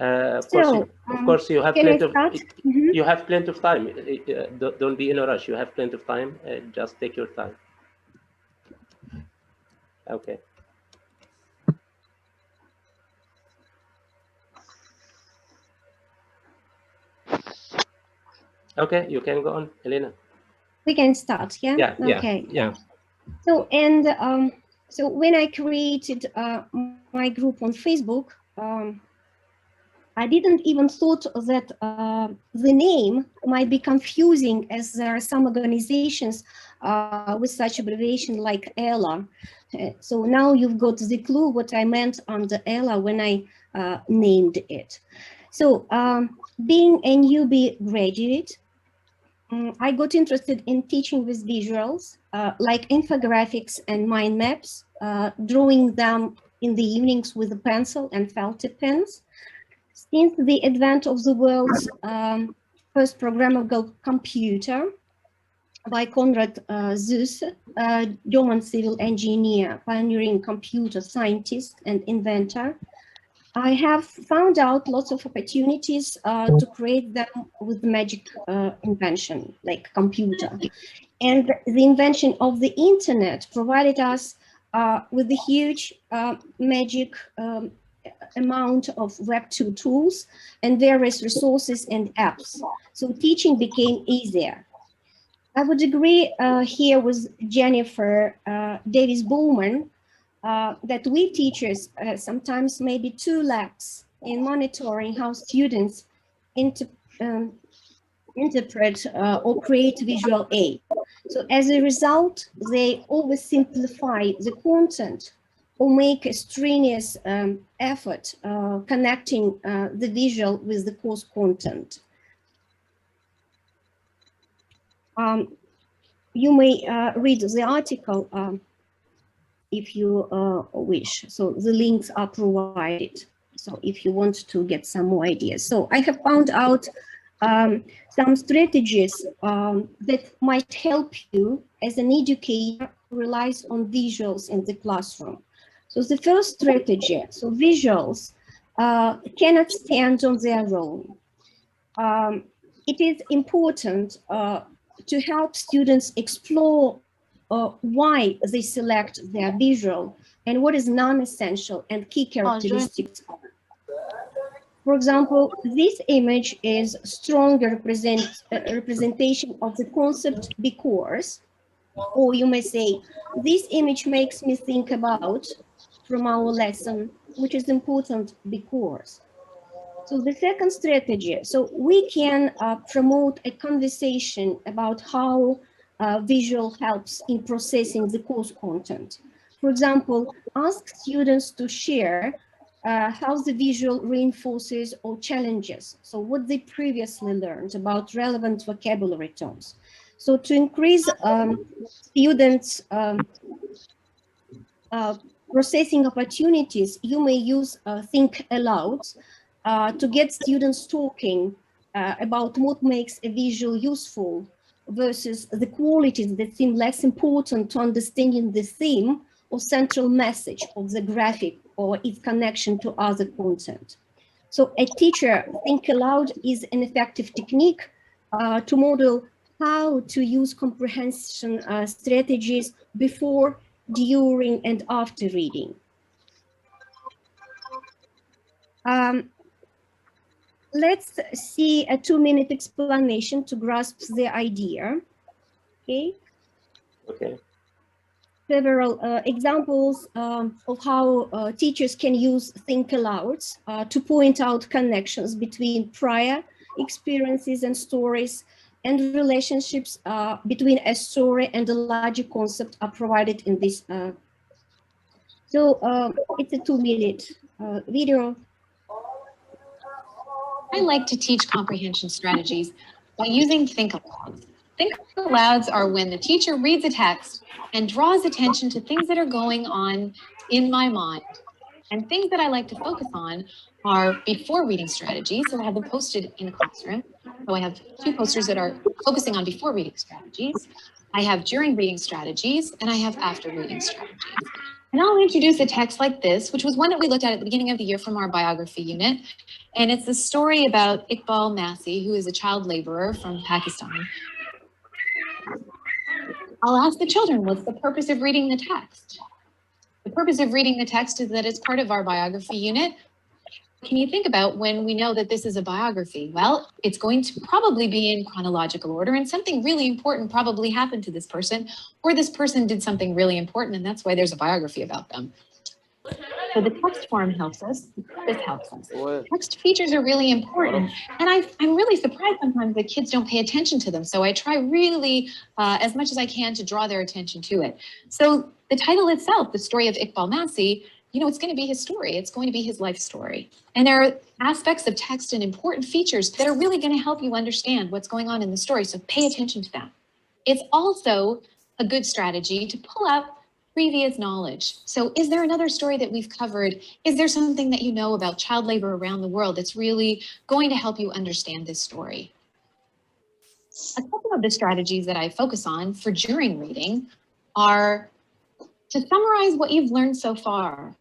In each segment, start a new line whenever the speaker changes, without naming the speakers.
Of course,
So,
you have
can I
plenty of
start? Mhm.
you have plenty of time. Don't be in a rush. You have plenty of time. Just take your time. Okay. Okay, you can go on, Elena.
We can start, yeah?
Yeah, yeah,
Okay.
yeah.
So, and so when I created my group on Facebook, I didn't even thought that the name might be confusing, as there are some organizations with such abbreviation like ELA. So now you've got the clue what I meant under ELA when I named it. So being a newbie graduate, I got interested in teaching with visuals, like infographics and mind maps, drawing them in the evenings with a pencil and felt tip pens. Since the advent of the world's first programmable computer by Konrad Zuse, a German civil engineer, pioneering computer scientist and inventor, I have found out lots of opportunities to create them with magic invention, like computer. And the invention of the internet provided us with a huge magic amount of Web2 tools and various resources and apps. So teaching became easier. I would agree here with Jennifer Davis Bowman that we teachers sometimes may be too lax in monitoring how students um, interpret or create visual aid. So as a result, they oversimplify the content or make a strenuous effort connecting the visual with the course content. You may read the article if you wish. So the links are provided. So if you want to get some more ideas. So I have found out some strategies that might help you as an educator who relies on visuals in the classroom. So the first strategy, so visuals cannot stand on their own. It is important to help students explore why they select their visual and what is non-essential and key characteristics. For example, this image is stronger representation of the concept because, or you may say, this image makes me think about from our lesson, which is important because. So the second strategy, so we can promote a conversation about how visual helps in processing the course content. For example, ask students to share how the visual reinforces or challenges, so what they previously learned about relevant vocabulary terms. So to increase students' processing opportunities, you may use think aloud to get students talking about what makes a visual useful versus the qualities that seem less important to understanding the theme or central message of the graphic or its connection to other content. So a teacher think aloud is an effective technique to model how to use comprehension strategies before, during, and after reading. Let's see a 2-minute explanation to grasp the idea. Okay.
Okay.
Several examples of how teachers can use think alouds to point out connections between prior experiences and stories, and relationships between a story and a larger concept are provided in this. So it's a 2-minute video.
I like to teach comprehension strategies by using think alouds. Think alouds are when the teacher reads a text and draws attention to things that are going on in my mind. And things that I like to focus on are before reading strategies. So I have them posted in the classroom. So I have 2 posters that are focusing on before reading strategies. I have during reading strategies, and I have after reading strategies. And I'll introduce a text like this, which was one that we looked at the beginning of the year from our biography unit. And it's the story about Iqbal Masih, who is a child laborer from Pakistan. I'll ask the children, what's the purpose of reading the text? The purpose of reading the text is that it's part of our biography unit. Can you think about when we know that this is a biography? Well, it's going to probably be in chronological order, and something really important probably happened to this person, or this person did something really important, and that's why there's a biography about them. So the text form helps us. This helps us. Text features are really important, and I'm really surprised sometimes that kids don't pay attention to them. So I try really, as much as I can, to draw their attention to it. So the title itself, The Story of Iqbal Masih, you know, it's going to be his story. It's going to be his life story. And there are aspects of text and important features that are really going to help you understand what's going on in the story. So pay attention to them. It's also a good strategy to pull up previous knowledge. So is there another story that we've covered? Is there something that you know about child labor around the world that's really going to help you understand this story? A couple of the strategies that I focus on for during reading are to summarize what you've learned so far.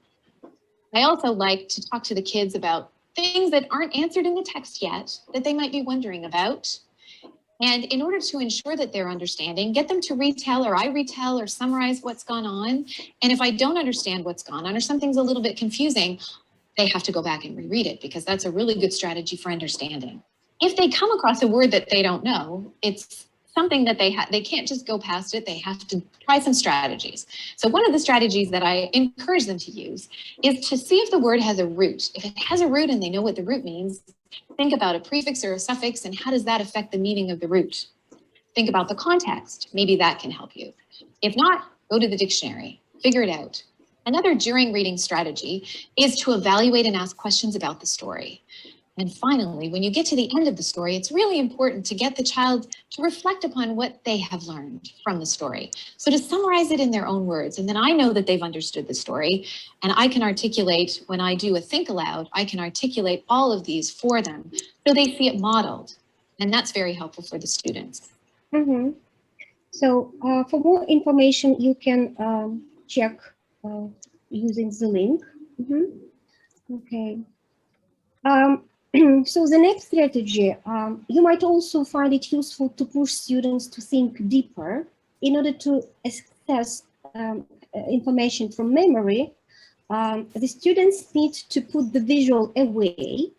I also like to talk to the kids about things that aren't answered in the text yet that they might be wondering about. And in order to ensure that they're understanding, get them to retell, or I retell, or summarize what's gone on. And if I don't understand what's gone on, or something's a little bit confusing, they have to go back and reread it, because that's a really good strategy for understanding. If they come across a word that they don't know, it's something that they can't just go past it. They have to try some strategies. So one of the strategies that I encourage them to use is to see if the word has a root. If it has a root and they know what the root means, think about a prefix or a suffix and how does that affect the meaning of the root. Think about the context. Maybe that can help you. If not, go to the dictionary, figure it out. Another during reading strategy is to evaluate and ask questions about the story. And finally, when you get to the end of the story, it's really important to get the child to reflect upon what they have learned from the story. So to summarize it in their own words, and then I know that they've understood the story, and I can articulate, when I do a think aloud, I can articulate all of these for them so they see it modeled. And that's very helpful for the students.
Mm-hmm. So for more information, you can check using the link. Mm-hmm. Okay. So the next strategy, you might also find it useful to push students to think deeper in order to access information from memory. The students need to put the visual away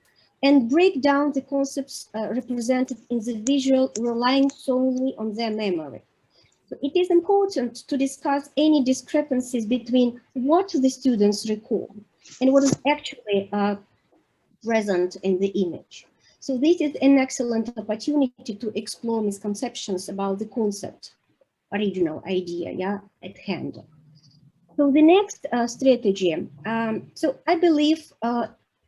and break down the concepts represented in the visual, relying solely on their memory. So it is important to discuss any discrepancies between what the students recall and what is actually present in the image. So this is an excellent opportunity to explore misconceptions about the concept, original idea, at hand. So the next strategy, so I believe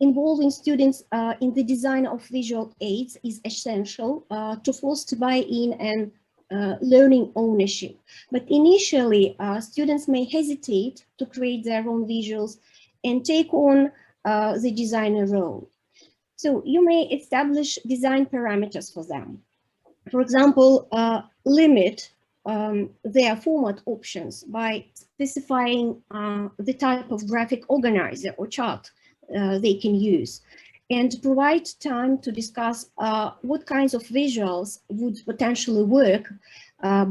involving students in the design of visual aids is essential to foster buy-in and learning ownership. But initially, students may hesitate to create their own visuals and take on the designer role. So you may establish design parameters for them. For example, limit their format options by specifying the type of graphic organizer or chart they can use, and provide time to discuss what kinds of visuals would potentially work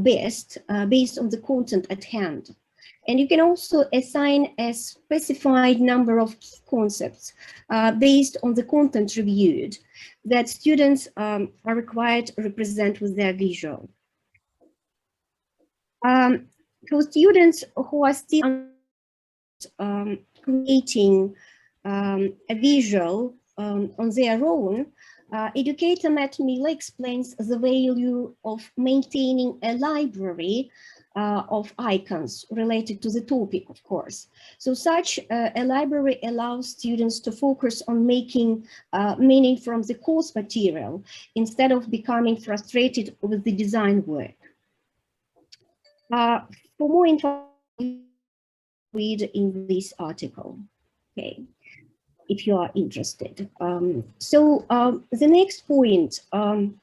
best based on the content at hand. And you can also assign a specified number of concepts based on the content reviewed that students are required to represent with their visual. For students who are still creating a visual on their own, educator Matt Miller explains the value of maintaining a library of icons related to the topic, of course. So such a library allows students to focus on making meaning from the course material instead of becoming frustrated with the design work. For more information, read in this article, okay, if you are interested. The next point,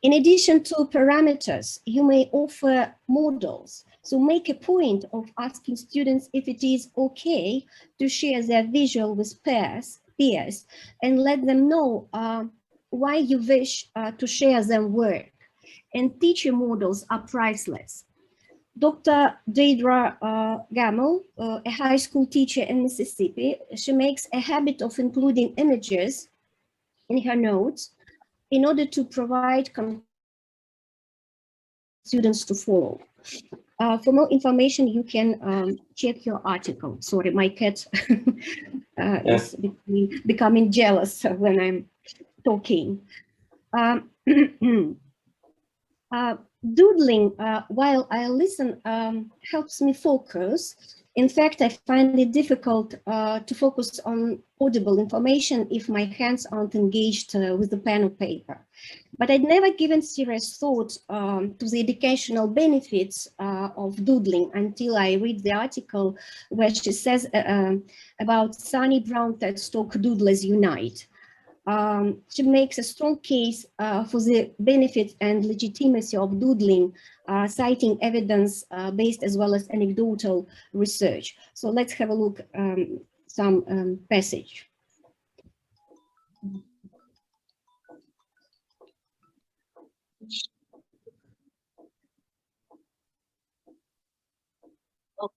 in addition to parameters, you may offer models So make a point of asking students if it is okay to share their visual with peers, and let them know why you wish to share their work. And teacher models are priceless. Dr. Deidre Gamel, a high school teacher in Mississippi, she makes a habit of including images in her notes in order to provide students to follow. For more information, you can check your article. Sorry, my cat is becoming jealous when I'm talking. Doodling while I listen helps me focus. In fact, I find it difficult to focus on audible information if my hands aren't engaged with the pen or paper. But I'd never given serious thought to the educational benefits of doodling until I read the article where she says about Sunny Brown TED Talk Doodlers Unite. She makes a strong case for the benefit and legitimacy of doodling, citing evidence-based as well as anecdotal research. So let's have a look some passage.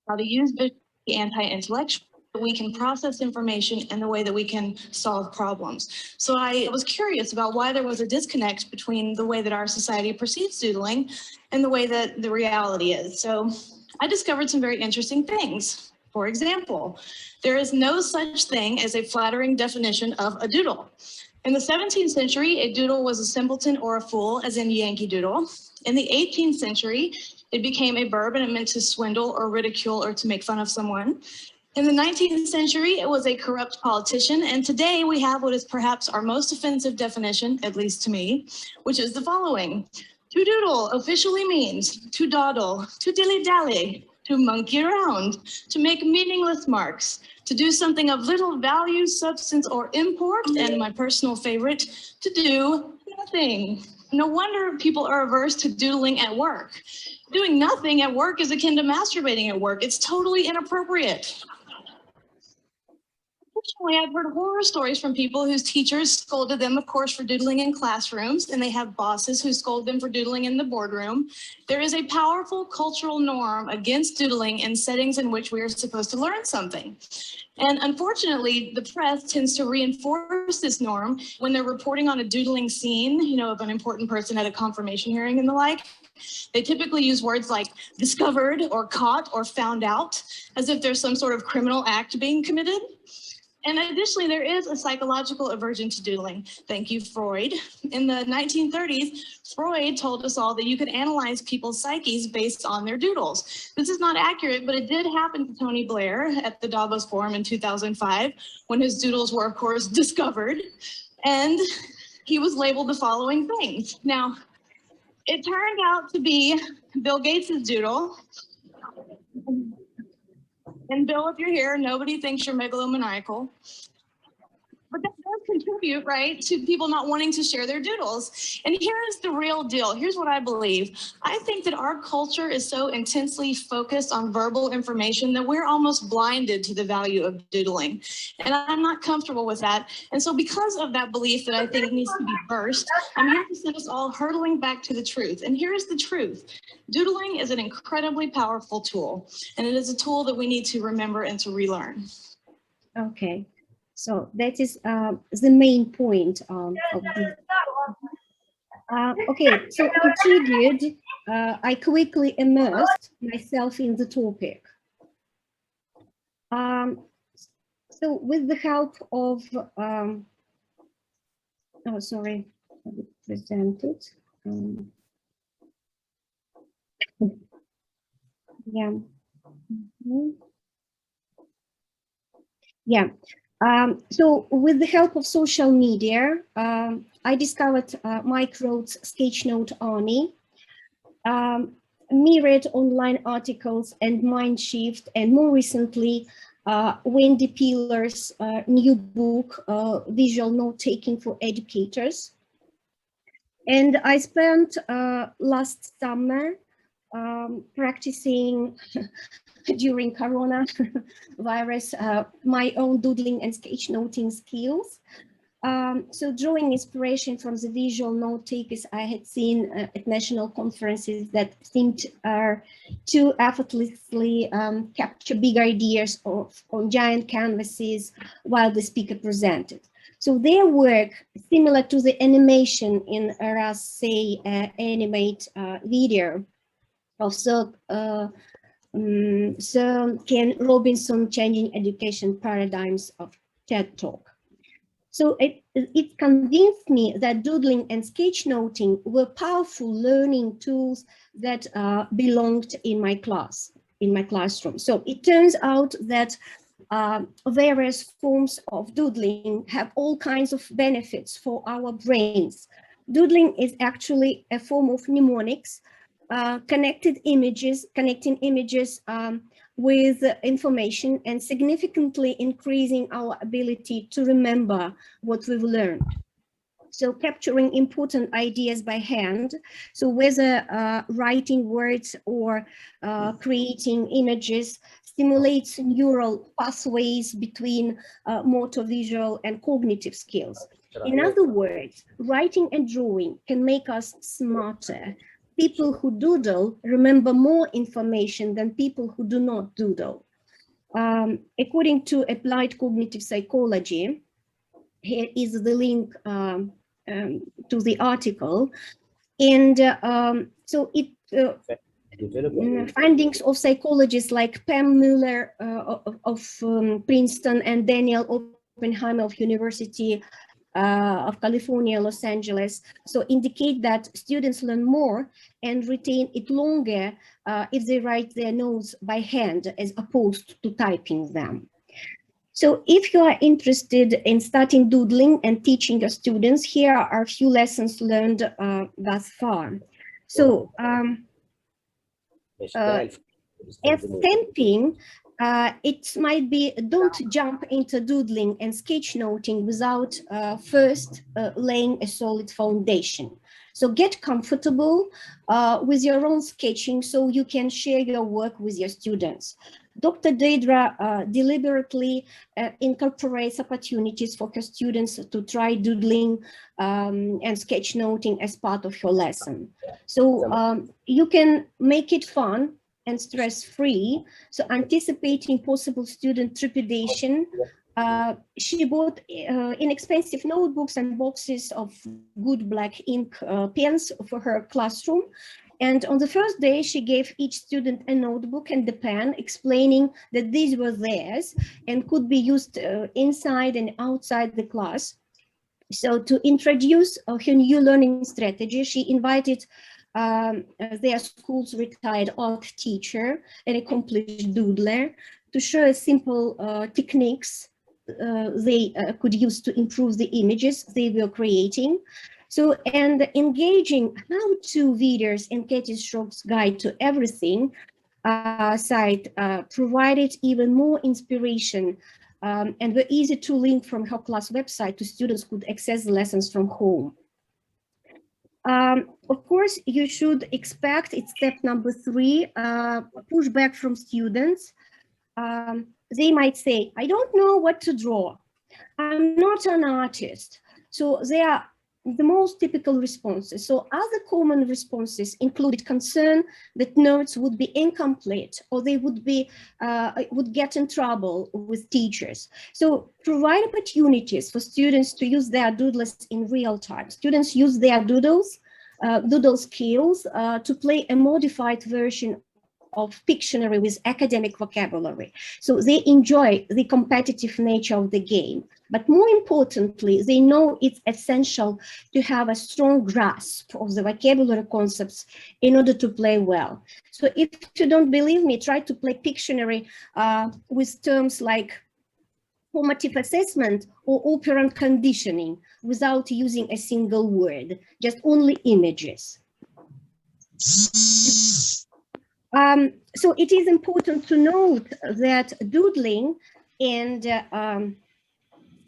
How to use the anti-intellectual, we can process information in the way that we can solve problems. So I was curious about why there was a disconnect between the way that our society perceives doodling and the way that the reality is. So I discovered some very interesting things. For example, there is no such thing as a flattering definition of a doodle. In the 17th century, a doodle was a simpleton or a fool, as in Yankee Doodle. In the 18th century, it became a verb and it meant to swindle or ridicule or to make fun of someone. In the 19th century, it was a corrupt politician. And today we have what is perhaps our most offensive definition, at least to me, which is the following. To doodle officially means to dawdle, to dilly-dally, to monkey around, to make meaningless marks, to do something of little value, substance, or import, and my personal favorite, to do nothing. No wonder people are averse to doodling at work. Doing nothing at work is akin to masturbating at work. It's totally inappropriate. Unfortunately, I've heard horror stories from people whose teachers scolded them, of course, for doodling in classrooms, and they have bosses who scold them for doodling in the boardroom. There is a powerful cultural norm against doodling in settings in which we are supposed to learn something. And unfortunately, the press tends to reinforce this norm when they're reporting on a doodling scene, you know, of an important person at a confirmation hearing and the like. They typically use words like discovered or caught or found out, as if there's some sort of criminal act being committed. And additionally, there is a psychological aversion to doodling. Thank you, Freud. In the 1930s, Freud told us all that you could analyze people's psyches based on their doodles. This is not accurate, but it did happen to Tony Blair at the Davos Forum in 2005, when his doodles were, of course, discovered. And he was labeled the following things. Now, it turned out to be Bill Gates's doodle. And Bill, if you're here, nobody thinks you're megalomaniacal. But that does contribute, right, to people not wanting to share their doodles. And here is the real deal. Here's what I believe. I think that our culture is so intensely focused on verbal information that we're almost blinded to the value of doodling. And I'm not comfortable with that. And so because of that belief that I think needs to be burst, I'm here to send us all hurtling back to the truth. And here's the truth. Doodling is an incredibly powerful tool, and it is a tool that we need to remember and to relearn.
Okay. So that is the main point of this. Okay, so intrigued, I quickly immersed myself in the topic. So with the help of, oh, sorry, I will present it. Yeah. Mm-hmm. Yeah. So with the help of social media, I discovered Mike Roth's Sketchnote Army, myriad online articles and Mindshift, and more recently, Wendy Peeler's new book, Visual Note-Taking for Educators. And I spent last summer practicing during coronavirus my own doodling and sketchnoting skills. So drawing inspiration from the visual note takers I had seen at national conferences that seemed to effortlessly capture big ideas on giant canvases while the speaker presented. So their work, similar to the animation in Ras Say animate video of Sir Ken Robinson, Changing Education Paradigms of TED Talk. So it convinced me that doodling and sketchnoting were powerful learning tools that belonged in my classroom. So it turns out that various forms of doodling have all kinds of benefits for our brains. Doodling is actually a form of mnemonics, connecting images with information and significantly increasing our ability to remember what we've learned. So capturing important ideas by hand, so whether writing words or creating images, stimulates neural pathways between motor, visual, and cognitive skills. In other words, writing and drawing can make us smarter. People who doodle remember more information than people who do not doodle. According to applied cognitive psychology, here is the link to the article. And so it findings of psychologists like Pam Muller of Princeton and Daniel Oppenheimer of University of California, Los Angeles, so indicate that students learn more and retain it longer if they write their notes by hand as opposed to typing them. So if you are interested in starting doodling and teaching your students, here are a few lessons learned thus far. So as stamping, it might be, don't jump into doodling and sketchnoting without first laying a solid foundation. So get comfortable with your own sketching so you can share your work with your students. Dr. Deidre deliberately incorporates opportunities for her students to try doodling and sketchnoting as part of her lesson. So you can make it fun and stress-free. So anticipating possible student trepidation, she bought inexpensive notebooks and boxes of good black ink pens for her classroom. And on the first day, she gave each student a notebook and a pen, explaining that these were theirs and could be used inside and outside the class. So to introduce her new learning strategy, she invited their school's retired art teacher, an accomplished doodler, to show simple techniques they could use to improve the images they were creating. So, and engaging how-to videos in Katie Schrock's Guide to Everything site provided even more inspiration and were easy to link from her class website to students who could access the lessons from home. Of course, you should expect, it's step number 3, pushback from students. They might say, I don't know what to draw. I'm not an artist. So they are the most typical responses. So other common responses included concern that notes would be incomplete or they would get in trouble with teachers. So provide opportunities for students to use their doodles in real time. Students use their doodle skills to play a modified version of Pictionary with academic vocabulary. So they enjoy the competitive nature of the game. But more importantly, they know it's essential to have a strong grasp of the vocabulary concepts in order to play well. So if you don't believe me, try to play Pictionary with terms like formative assessment or operant conditioning without using a single word, just only images. So it is important to note that doodling and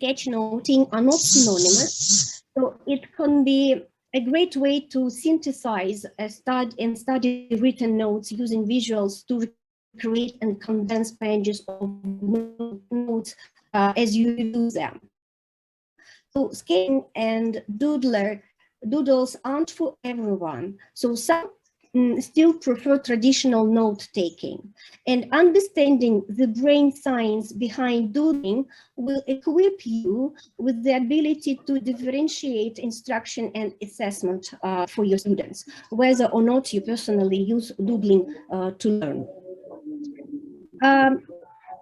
sketchnoting are not synonymous. So it can be a great way to synthesize and study written notes using visuals to create and condense pages of notes as you use them. So sketching and doodles aren't for everyone. So some still prefer traditional note-taking. And understanding the brain science behind doodling will equip you with the ability to differentiate instruction and assessment for your students, whether or not you personally use doodling to learn.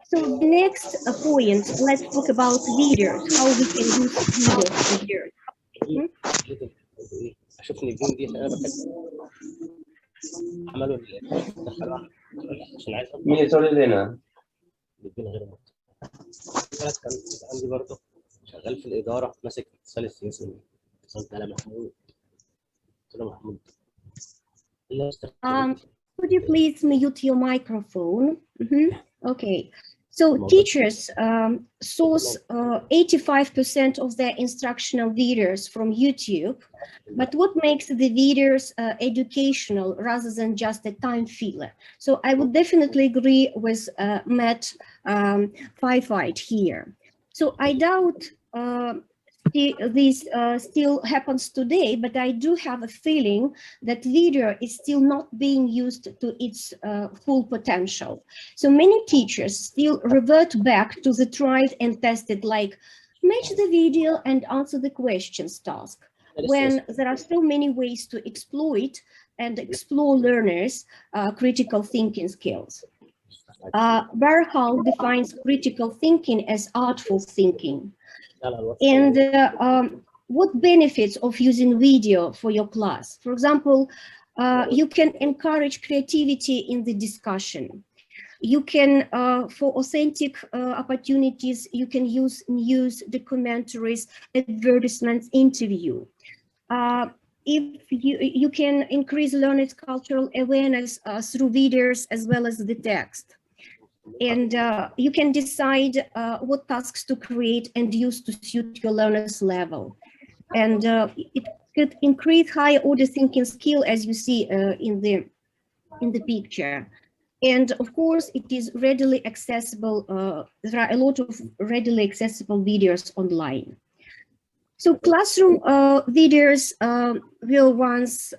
So the next point, let's talk about videos, how we can use videos here.
اشوف ان الجيم دي انا بحب عملوا دخلوها عشان عايز مين سوري لنا الدين غير ممتع. كان عندي برضه شغال في الاداره ماسك اتصال السياسي، اتصلت على محمود قلت له محمود
could you please mute your microphone? Okay. So teachers source 85% of their instructional videos from YouTube, but what makes the videos educational rather than just a time filler? So I would definitely agree with Matt Fifight here. So I doubt this still happens today, but I do have a feeling that video is still not being used to its full potential. So many teachers still revert back to the tried and tested, like match the video and answer the questions task, when there are so many ways to exploit and explore learners' critical thinking skills. Barhal defines critical thinking as artful thinking. And what benefits of using video for your class? For example, you can encourage creativity in the discussion. You can, for authentic opportunities, you can use news, documentaries, advertisements, interview. If you can increase learners' cultural awareness through videos as well as the text. And you can decide what tasks to create and use to suit your learner's level. And it could increase higher order thinking skill, as you see in the picture. And of course, it is readily accessible. There are a lot of readily accessible videos online. So classroom videos were once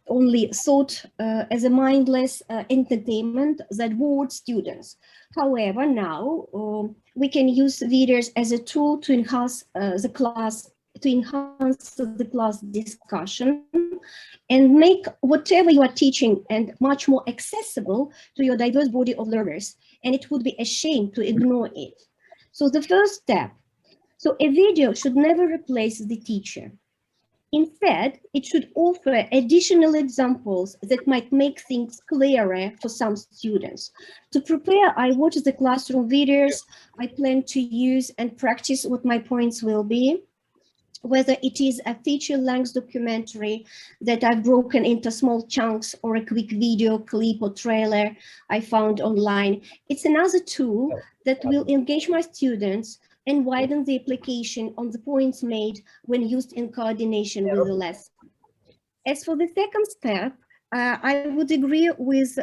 only thought as a mindless entertainment that bored students. However, now we can use videos as a tool to enhance the class discussion and make whatever you are teaching and much more accessible to your diverse body of learners. And it would be a shame to ignore it. So the first step, so a video should never replace the teacher. Instead, it should offer additional examples that might make things clearer for some students. To prepare, I watch the classroom videos. I plan to use and practice what my points will be, whether it is a feature-length documentary that I've broken into small chunks or a quick video clip or trailer I found online. It's another tool that will engage my students and widen the application on the points made when used in coordination with the lesson. As for the second step, I would agree with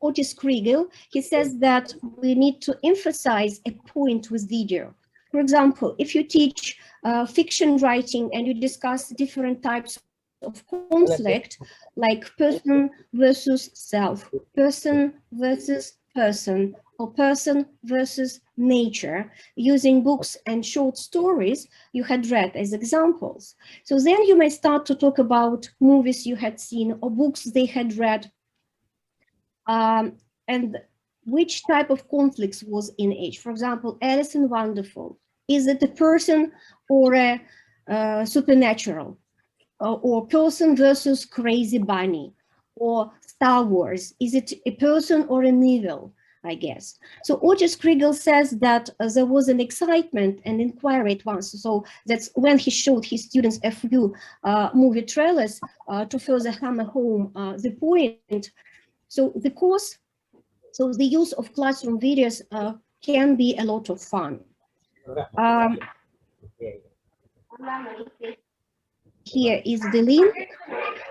Otis Kriegel. He says that we need to emphasize a point with video. For example, if you teach fiction writing and you discuss different types of conflict, like person versus self, person versus person, or person versus nature, using books and short stories you had read as examples. So then you may start to talk about movies you had seen or books they had read, and which type of conflicts was in each. For example, Alice in Wonderful, is it a person or a supernatural? Or person versus Crazy Bunny? Or Star Wars, is it a person or an evil? I guess. So Otis Kriegel says that there was an excitement and inquiry at once. So that's when he showed his students a few movie trailers to further hammer home the point. So the use of classroom videos can be a lot of fun. here is the link.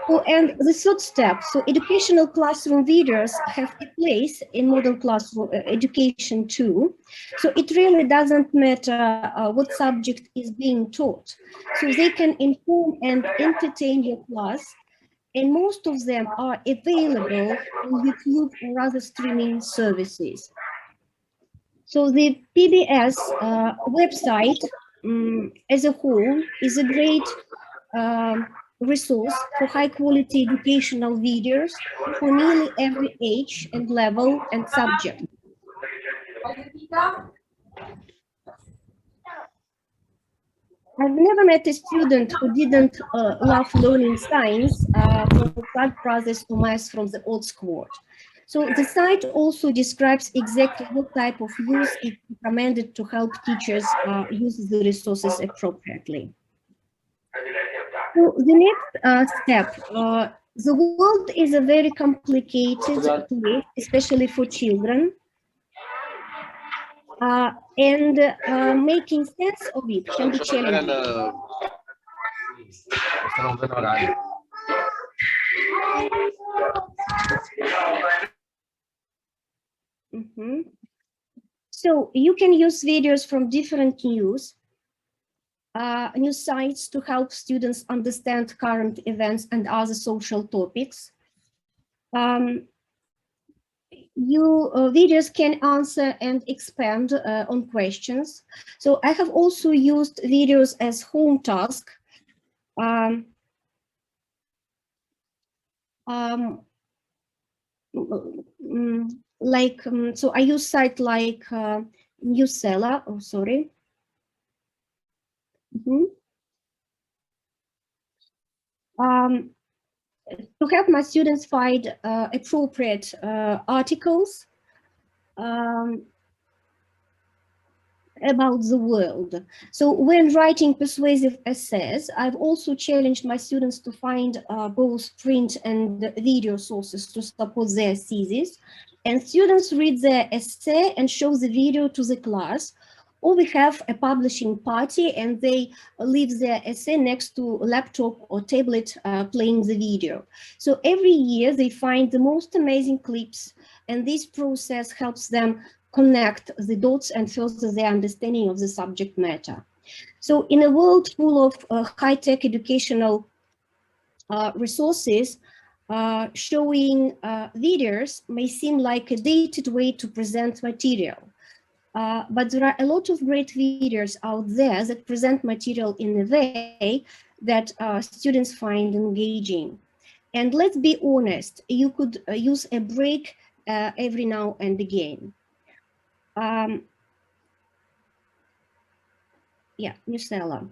Oh, and the third step, so educational classroom videos have a place in modern classroom education too. So it really doesn't matter what subject is being taught. So they can inform and entertain your class, and most of them are available on YouTube or other streaming services. So the PBS website as a whole is a great resource for high quality educational videos for nearly every age and level and subject. I've never met a student who didn't love learning science from Prague Brothers or maths from the old squad. So the site also describes exactly what type of use is recommended to help teachers use the resources appropriately. So the next step, the world is a very complicated place, especially for children. And making sense of it can be challenging. So you can use videos from different news sites to help students understand current events and other social topics. Videos can answer and expand on questions. So I have also used videos as home task. So I use site like Newsella. Oh, sorry. To help my students find appropriate articles about the world. So when writing persuasive essays, I've also challenged my students to find both print and video sources to support their thesis. And students read their essay and show the video to the class. Or we have a publishing party and they leave their essay next to a laptop or tablet playing the video. So every year they find the most amazing clips, and this process helps them connect the dots and further their understanding of the subject matter. So in a world full of high-tech educational resources, showing videos may seem like a dated way to present material. But there are a lot of great videos out there that present material in a way that students find engaging. And let's be honest, you could use a break every now and again. Yeah, Newsella.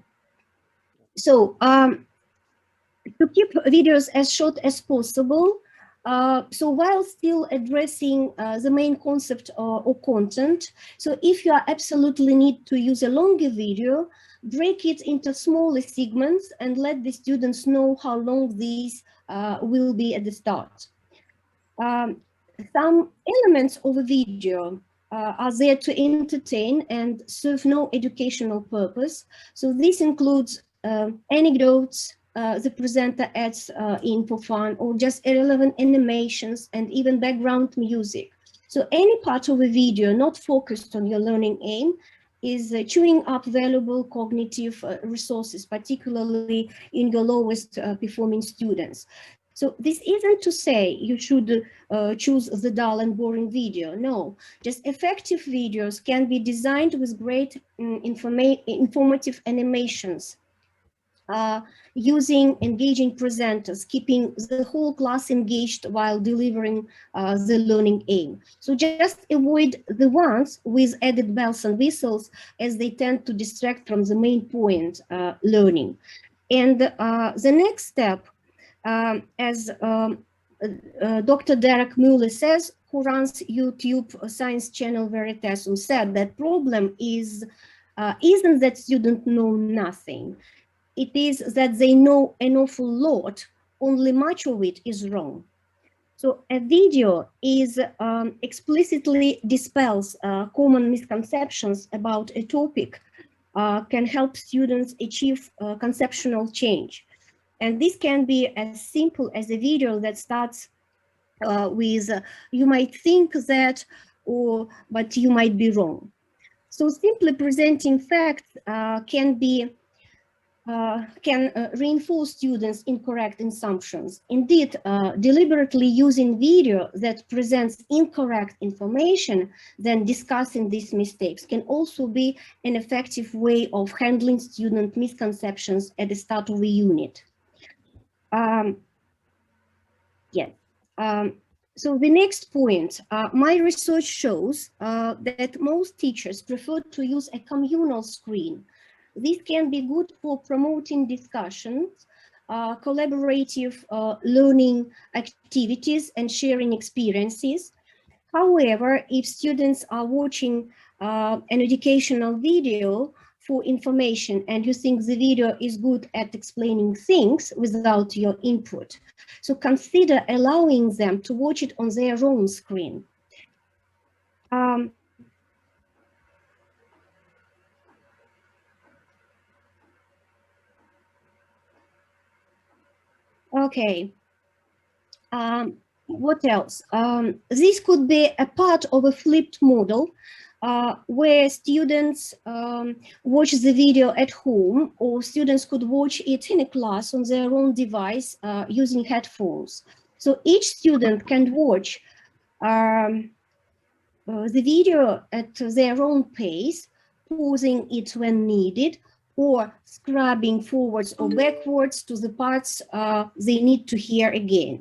So to keep videos as short as possible, so while still addressing the main concept or content, so if you are absolutely need to use a longer video, break it into smaller segments and let the students know how long these will be at the start. Some elements of a video are there to entertain and serve no educational purpose. So this includes anecdotes, the presenter adds in for fun, or just irrelevant animations and even background music. So any part of a video not focused on your learning aim is chewing up valuable cognitive resources, particularly in your lowest performing students. So this isn't to say you should choose the dull and boring video. No, just effective videos can be designed with great informative animations, using engaging presenters, keeping the whole class engaged while delivering the learning aim. So just avoid the ones with added bells and whistles, as they tend to distract from the main point, learning. And the next step, as Dr. Derek Muller says, who runs YouTube science channel Veritasium, said that problem is isn't that students know nothing. It is that they know an awful lot, only much of it is wrong. So a video is explicitly dispels common misconceptions about a topic, can help students achieve conceptual change. And this can be as simple as a video that starts with, you might think that, or, but you might be wrong. So simply presenting facts can reinforce students' incorrect assumptions. Indeed, deliberately using video that presents incorrect information, then discussing these mistakes can also be an effective way of handling student misconceptions at the start of a unit. Yes. So the next point, my research shows that most teachers prefer to use a communal screen. This can be good for promoting discussions, collaborative learning activities, and sharing experiences. However, if students are watching an educational video for information and you think the video is good at explaining things without your input, so consider allowing them to watch it on their own screen. Okay. What else? This could be a part of a flipped model where students watch the video at home, or students could watch it in a class on their own device using headphones. So each student can watch the video at their own pace, pausing it when needed, or scrubbing forwards or backwards to the parts they need to hear again.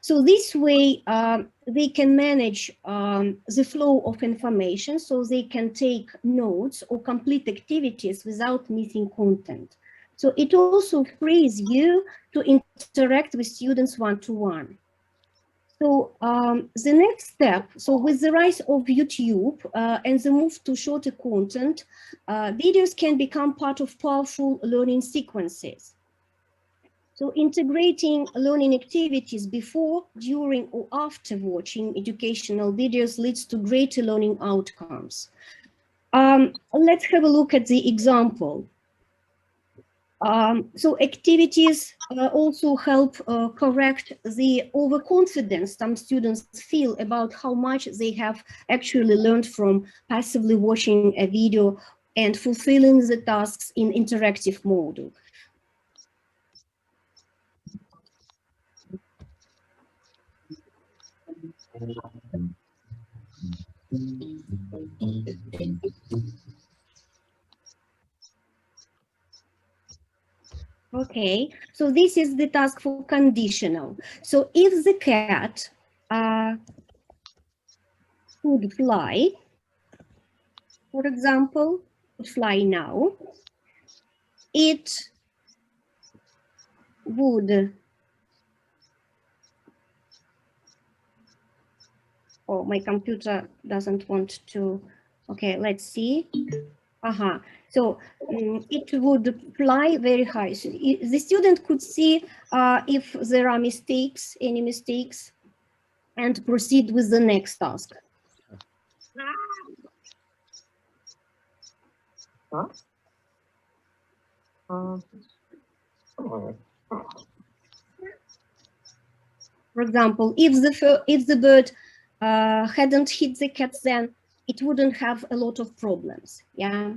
So this way, they can manage the flow of information, so they can take notes or complete activities without missing content. So it also frees you to interact with students one-to-one. So the next step, so with the rise of YouTube and the move to shorter content, videos can become part of powerful learning sequences. So integrating learning activities before, during, or after watching educational videos leads to greater learning outcomes. Let's have a look at the example. So activities also help correct the overconfidence some students feel about how much they have actually learned from passively watching a video and fulfilling the tasks in interactive mode. Okay, so this is the task for conditional. So if the cat could fly, for example, could fly now, it would, oh, my computer doesn't want to, okay, let's see. So it would fly very high. So the student could see if there are mistakes, any mistakes, and proceed with the next task. For example, if the bird hadn't hit the cat, then it wouldn't have a lot of problems. Yeah.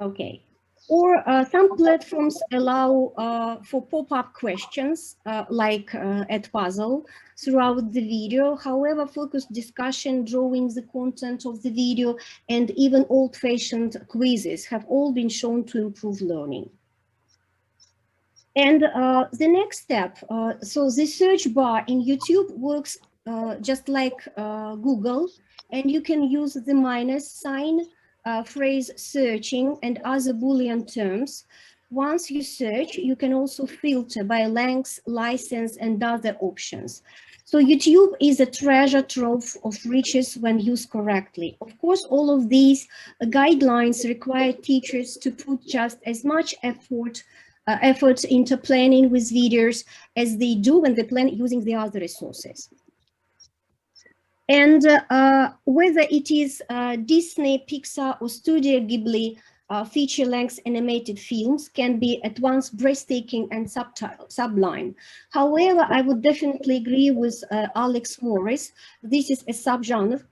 Okay. Or some platforms allow for pop-up questions like at Puzzle throughout the video. However, focused discussion, drawing the content of the video, and even old-fashioned quizzes have all been shown to improve learning. And the next step, so the search bar in YouTube works just like Google, and you can use the minus sign, phrase searching, and other Boolean terms. Once you search, you can also filter by length, license, and other options. So YouTube is a treasure trove of riches when used correctly. Of course, all of these guidelines require teachers to put just as much effort into planning with videos as they do when they plan using the other resources. And whether it is Disney, Pixar, or Studio Ghibli, feature-length animated films can be at once breathtaking and sublime. However, I would definitely agree with Alex Morris. This is a subgenre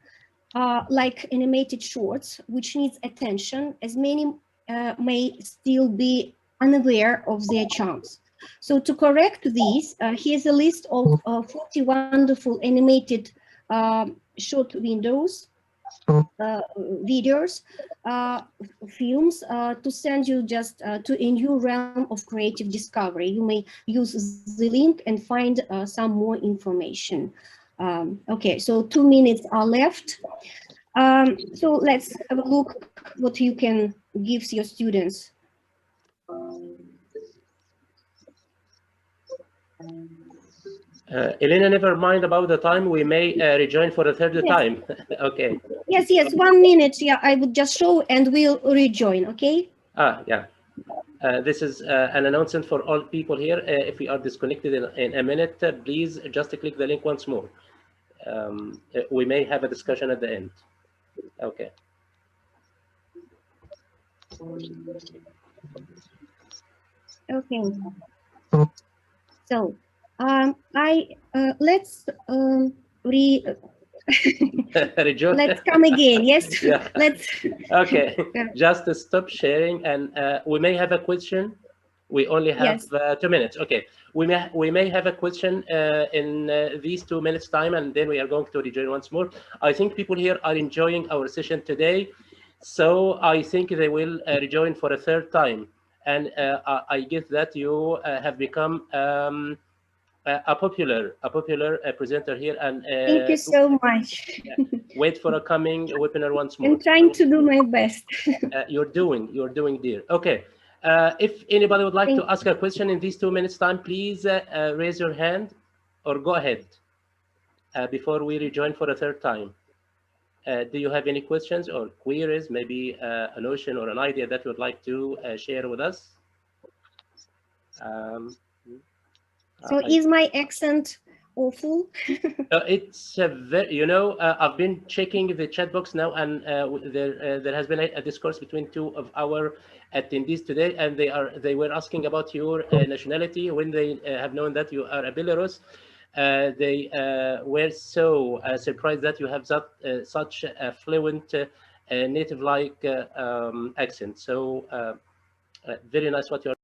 like animated shorts, which needs attention, as many may still be unaware of their charms. So to correct this, here's a list of 40 wonderful animated short videos, films to send you just to a new realm of creative discovery. You may use the link and find some more information. Okay, so 2 minutes are left. So let's have a look what you can give your students.
Elena, never mind about the time. We may rejoin for a third time. Okay.
Yes, 1 minute. Yeah, I would just show and we'll rejoin. Okay.
Yeah. This is an announcement for all people here. If we are disconnected in a minute, please just click the link once more. We may have a discussion at the end. Okay.
Okay. So let's let's come again. Yes.
Yeah.
Let's.
Okay. Just stop sharing, and we may have a question. We only have 2 minutes. Okay. We may have a question in these 2 minutes time, and then we are going to rejoin once more. I think people here are enjoying our session today, so I think they will rejoin for a third time. And I guess that you have become a popular presenter here, and
thank you so much.
Wait for a coming webinar once more.
I'm trying to do my best.
You're doing, dear. Okay. If anybody would like to ask a question in these 2 minutes time, please raise your hand or go ahead before we rejoin for a third time. Do you have any questions or queries, maybe a notion or an idea that you would like to share with us?
So is my accent awful?
It's very, I've been checking the chat box now, and there has been a discourse between 2 of our attendees today, and they were asking about your nationality. When they have known that you are a Belarus, they were so surprised that you have such a fluent native-like accent. So very nice what you're